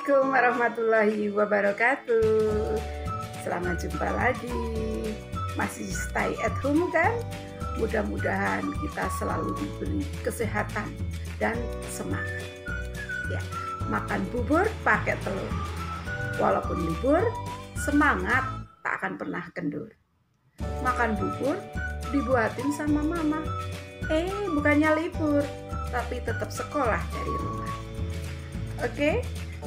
Assalamualaikum warahmatullahi wabarakatuh. Selamat jumpa lagi. Masih stay at home kan? Mudah-mudahan kita selalu diberi kesehatan dan semangat. Ya, makan bubur pakai telur. Walaupun libur, semangat tak akan pernah kendur. Makan bubur dibuatin sama mama. Bukannya libur, tapi tetap sekolah dari rumah. Oke,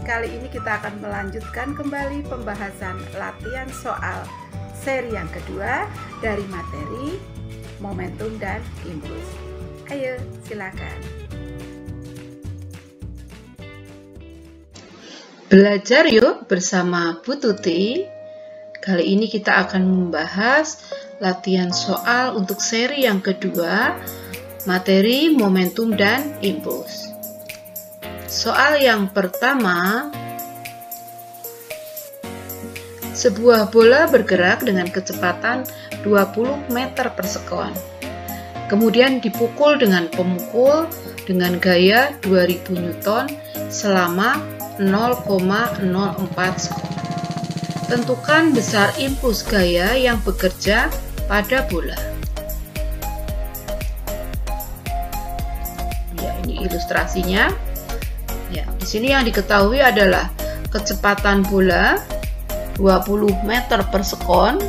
kali ini kita akan melanjutkan kembali pembahasan latihan soal seri yang kedua dari materi momentum dan impuls. Ayo, silakan. Belajar yuk bersama Bu Tuti. Kali ini kita akan membahas latihan soal untuk seri yang kedua, materi momentum dan impuls. Soal yang pertama, sebuah bola bergerak dengan kecepatan 20 meter per sekon. Kemudian dipukul dengan pemukul dengan gaya 2000 Newton selama 0,04 sekon. Tentukan besar impuls gaya yang bekerja pada bola. Ya, ini ilustrasinya. Ya, di sini yang diketahui adalah kecepatan bola 20 meter per sekon,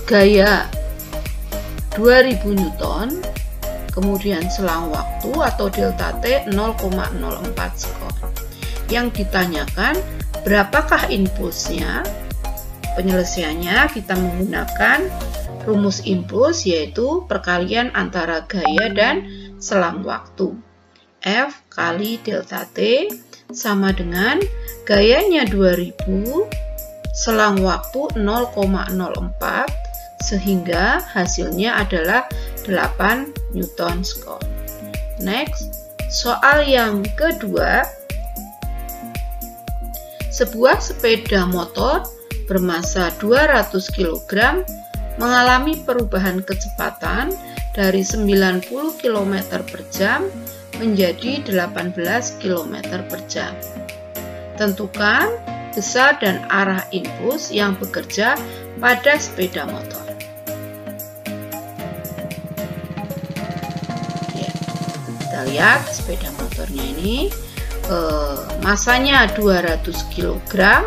gaya 2000 Newton, kemudian selang waktu atau delta T 0,04 sekon. Yang ditanyakan berapakah impulsnya? Penyelesaiannya kita menggunakan rumus impuls, yaitu perkalian antara gaya dan selang waktu. F kali delta T sama dengan gayanya 2000, selang waktu 0,04, sehingga hasilnya adalah 8 Newton sekon. Next, soal yang kedua. Sebuah sepeda motor bermasa 200 kg mengalami perubahan kecepatan dari 90 km per jam menjadi 18 km per jam. Tentukan besar dan arah impuls yang bekerja pada sepeda motor. Ya, kita lihat sepeda motornya ini masanya 200 kg,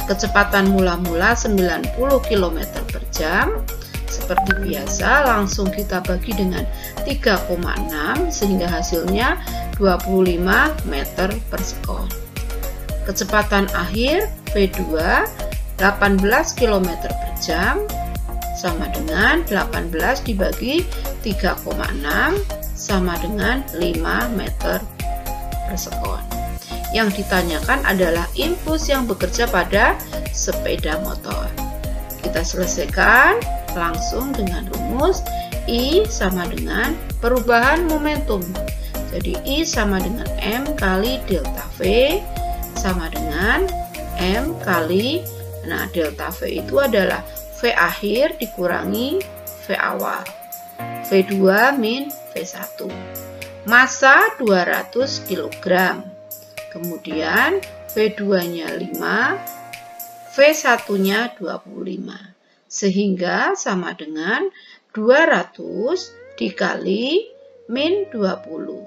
kecepatan mula-mula 90 km per jam. Seperti biasa, langsung kita bagi dengan 3,6 sehingga hasilnya 25 meter per sekon. Kecepatan akhir V2 18 km per jam sama dengan 18 dibagi 3,6 sama dengan 5 meter per sekon. Yang ditanyakan adalah impuls yang bekerja pada sepeda motor. Kita selesaikan langsung dengan rumus I sama dengan perubahan momentum. Jadi I sama dengan M kali delta V sama dengan M kali, nah delta V itu adalah V akhir dikurangi V awal. V2 min V1. Massa 200 kg. Kemudian V2-nya 5, V1-nya 25. Sehingga sama dengan 200 dikali min 20.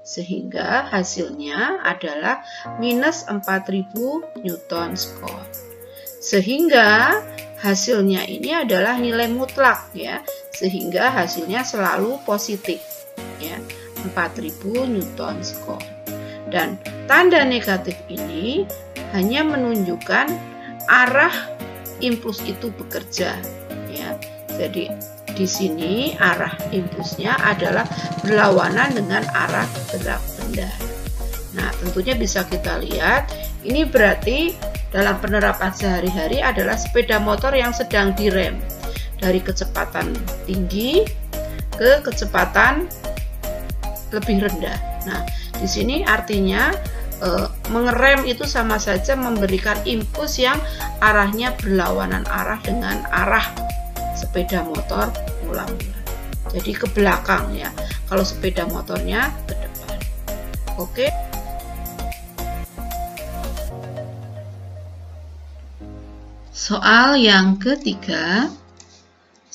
Sehingga hasilnya adalah minus 4000 Newton sekon. Sehingga hasilnya ini adalah nilai mutlak ya. Sehingga hasilnya selalu positif ya, 4000 Newton sekon. Dan tanda negatif ini hanya menunjukkan arah impuls itu bekerja ya. Jadi di sini arah impulsnya adalah berlawanan dengan arah gerak benda. Nah, tentunya bisa kita lihat ini berarti dalam penerapan sehari-hari adalah sepeda motor yang sedang direm dari kecepatan tinggi ke kecepatan lebih rendah. Nah, di sini artinya mengerem itu sama saja memberikan impuls yang arahnya berlawanan arah dengan arah sepeda motor mula-mula. Jadi ke belakang ya, kalau sepeda motornya ke depan. Oke. Soal yang ketiga,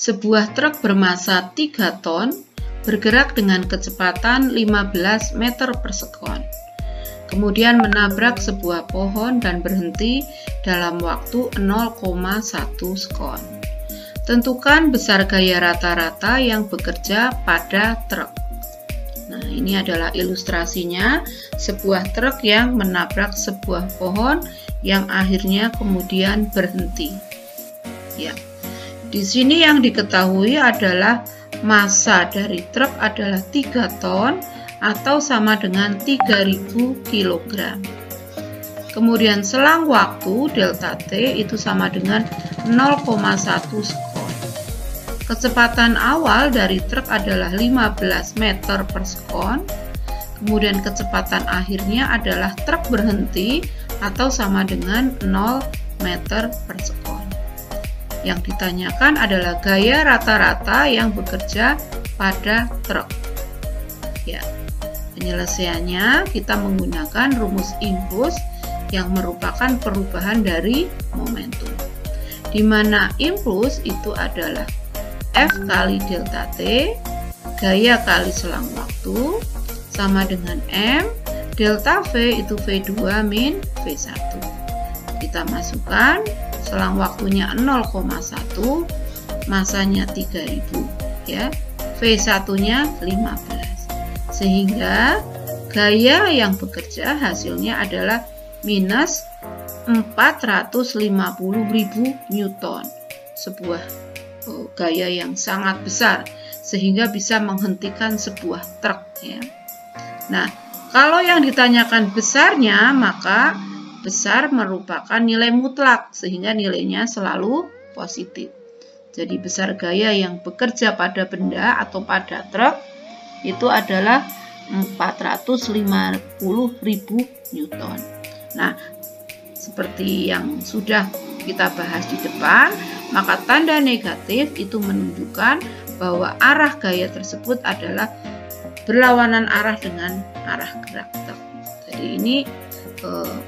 sebuah truk bermasa 3 ton bergerak dengan kecepatan 15 meter per sekon. Kemudian menabrak sebuah pohon dan berhenti dalam waktu 0,1 sekon. Tentukan besar gaya rata-rata yang bekerja pada truk. Nah, ini adalah ilustrasinya, sebuah truk yang menabrak sebuah pohon yang akhirnya kemudian berhenti. Ya. Di sini yang diketahui adalah massa dari truk adalah 3 ton atau sama dengan 3000 kg. Kemudian selang waktu delta T itu sama dengan 0,1 sekon. Kecepatan awal dari truk adalah 15 meter per sekon. Kemudian kecepatan akhirnya adalah truk berhenti atau sama dengan 0 meter per sekon. Yang ditanyakan adalah gaya rata-rata yang bekerja pada truk. Ya, penyelesaiannya kita menggunakan rumus impuls yang merupakan perubahan dari momentum, di mana impuls itu adalah F kali delta T, gaya kali selang waktu, sama dengan M, delta V itu V2 min V1. Kita masukkan, selang waktunya 0,1, masanya 3000, ya. V1-nya 15. Sehingga gaya yang bekerja hasilnya adalah minus 450.000 Newton. Sebuah gaya yang sangat besar sehingga bisa menghentikan sebuah truk, ya. Nah, kalau yang ditanyakan besarnya, maka besar merupakan nilai mutlak sehingga nilainya selalu positif. Jadi besar gaya yang bekerja pada benda atau pada truk itu adalah 450.000 Newton. Nah, seperti yang sudah kita bahas di depan, maka tanda negatif itu menunjukkan bahwa arah gaya tersebut adalah berlawanan arah dengan arah gerak truk. Jadi ini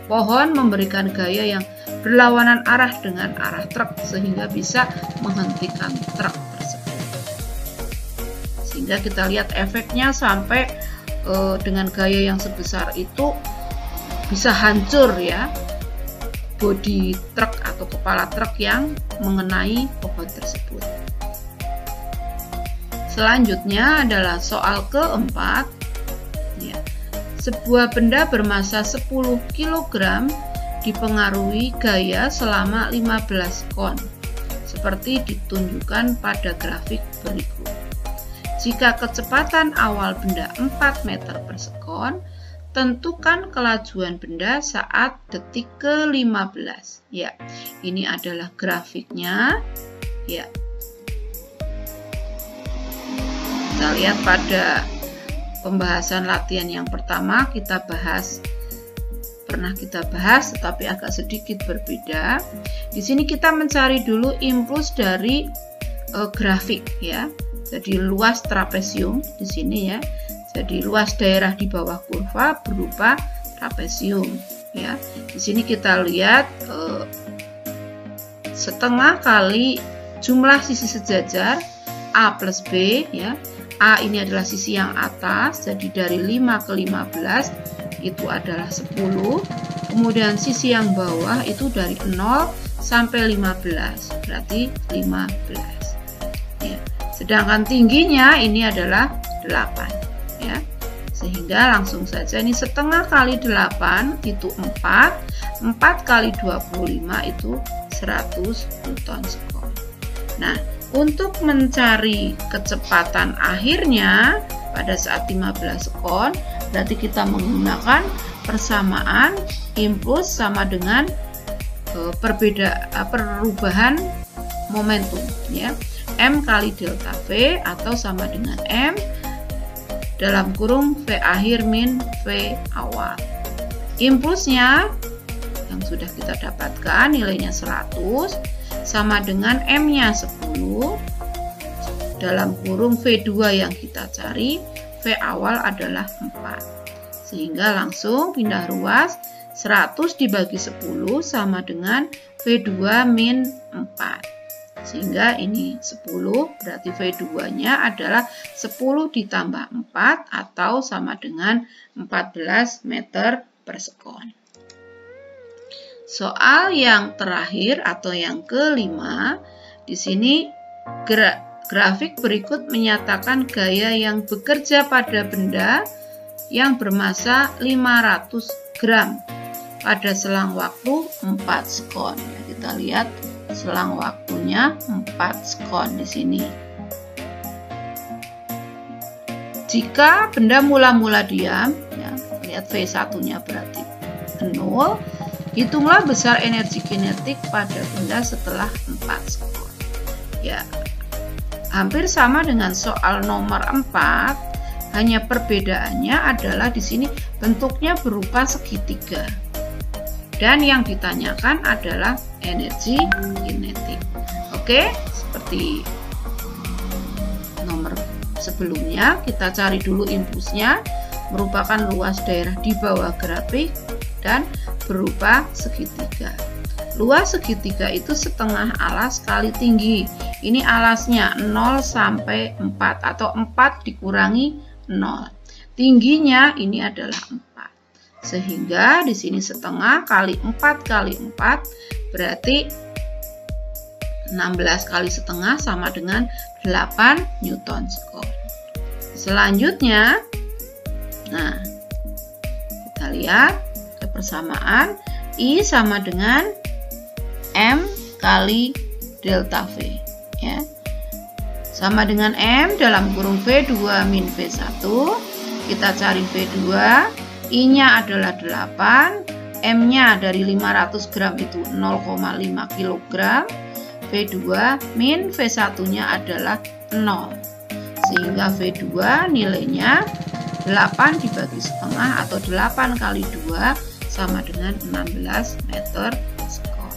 pohon memberikan gaya yang berlawanan arah dengan arah truk sehingga bisa menghentikan truk tersebut. Sehingga kita lihat efeknya sampai dengan gaya yang sebesar itu bisa hancur, ya, bodi truk atau kepala truk yang mengenai pohon tersebut. Selanjutnya adalah soal keempat. Ya. Sebuah benda bermasa 10 kg dipengaruhi gaya selama 15 kon, seperti ditunjukkan pada grafik berikut. Jika kecepatan awal benda 4 meter per sekon, tentukan kelajuan benda saat detik ke-15. Ya, ini adalah grafiknya. Ya. Kita lihat pada pembahasan latihan yang pertama pernah kita bahas tetapi agak sedikit berbeda. Di sini kita mencari dulu impuls dari grafik, ya. Jadi luas trapesium di sini, ya. Jadi luas daerah di bawah kurva berupa trapesium, ya. Di sini kita lihat setengah kali jumlah sisi sejajar A plus B, ya. A ini adalah sisi yang atas, jadi dari 5 ke 15 itu adalah 10. Kemudian sisi yang bawah itu dari 0 sampai 15, berarti 15. Ya. Sedangkan tingginya ini adalah 8. Ya. Sehingga langsung saja ini setengah kali 8 itu 4. 4 kali 25 itu 100 Newton sekon. Nah, untuk mencari kecepatan akhirnya pada saat 15 sekon, berarti kita menggunakan persamaan impuls sama dengan perubahan momentum, ya. M kali delta V atau sama dengan M dalam kurung V akhir min V awal. Impulsnya yang sudah kita dapatkan nilainya 100 sama dengan M-nya 10 dalam kurung V2 yang kita cari, V awal adalah 4. Sehingga langsung pindah ruas, 100 dibagi 10 sama dengan V2 min 4. Sehingga ini 10, berarti V2-nya adalah 10 ditambah 4 atau sama dengan 14 meter per sekon. Soal yang terakhir atau yang kelima, di sini grafik berikut menyatakan gaya yang bekerja pada benda yang bermasa 500 gram pada selang waktu 4 sekon. Kita lihat selang waktunya 4 sekon di sini. Jika benda mula-mula diam, ya, lihat V1-nya berarti 0, hitunglah besar energi kinetik pada benda setelah 4 sekon. Ya, hampir sama dengan soal nomor 4, hanya perbedaannya adalah di sini bentuknya berupa segitiga. Dan yang ditanyakan adalah energi kinetik. Oke, seperti nomor sebelumnya, kita cari dulu impulsnya, merupakan luas daerah di bawah grafik dan berupa segitiga. Luas segitiga itu setengah alas kali tinggi. Ini alasnya 0 sampai 4 atau 4 dikurangi 0. Tingginya ini adalah 4. Sehingga di sini setengah kali 4 kali 4 berarti 16 kali setengah sama dengan 8 Newton sekon. Selanjutnya, nah kita lihat persamaan I sama dengan M kali delta V, ya. Sama dengan M dalam kurung V2 min V1. Kita cari V2, I-nya adalah 8, M-nya dari 500 gram itu 0,5 kg, V2 min V1-nya adalah 0. Sehingga V2 nilainya 8 dibagi setengah atau 8 kali 2 sama dengan 16 meter sekon.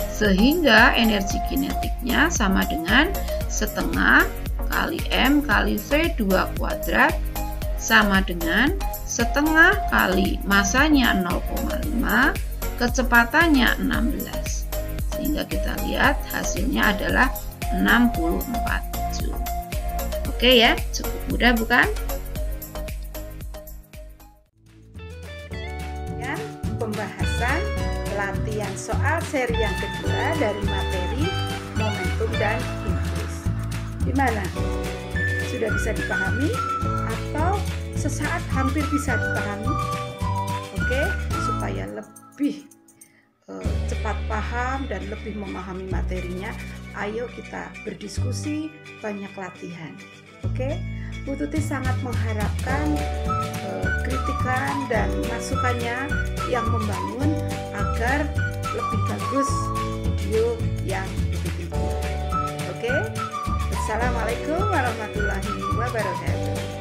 Sehingga energi kinetiknya sama dengan setengah kali M kali V2 kuadrat sama dengan setengah kali masanya 0,5, kecepatannya 16. Sehingga kita lihat hasilnya adalah 64 Joule. Oke ya, cukup mudah bukan? Pembahasan latihan soal seri yang kedua dari materi momentum dan impuls. Gimana? Sudah bisa dipahami atau sesaat hampir bisa dipahami? Oke, supaya lebih cepat paham dan lebih memahami materinya, ayo kita berdiskusi, banyak latihan. Oke, Bu Tuti sangat mengharapkan kritikan dan masukannya yang membangun agar lebih bagus video yang lebih tinggi. Oke, Assalamualaikum warahmatullahi wabarakatuh.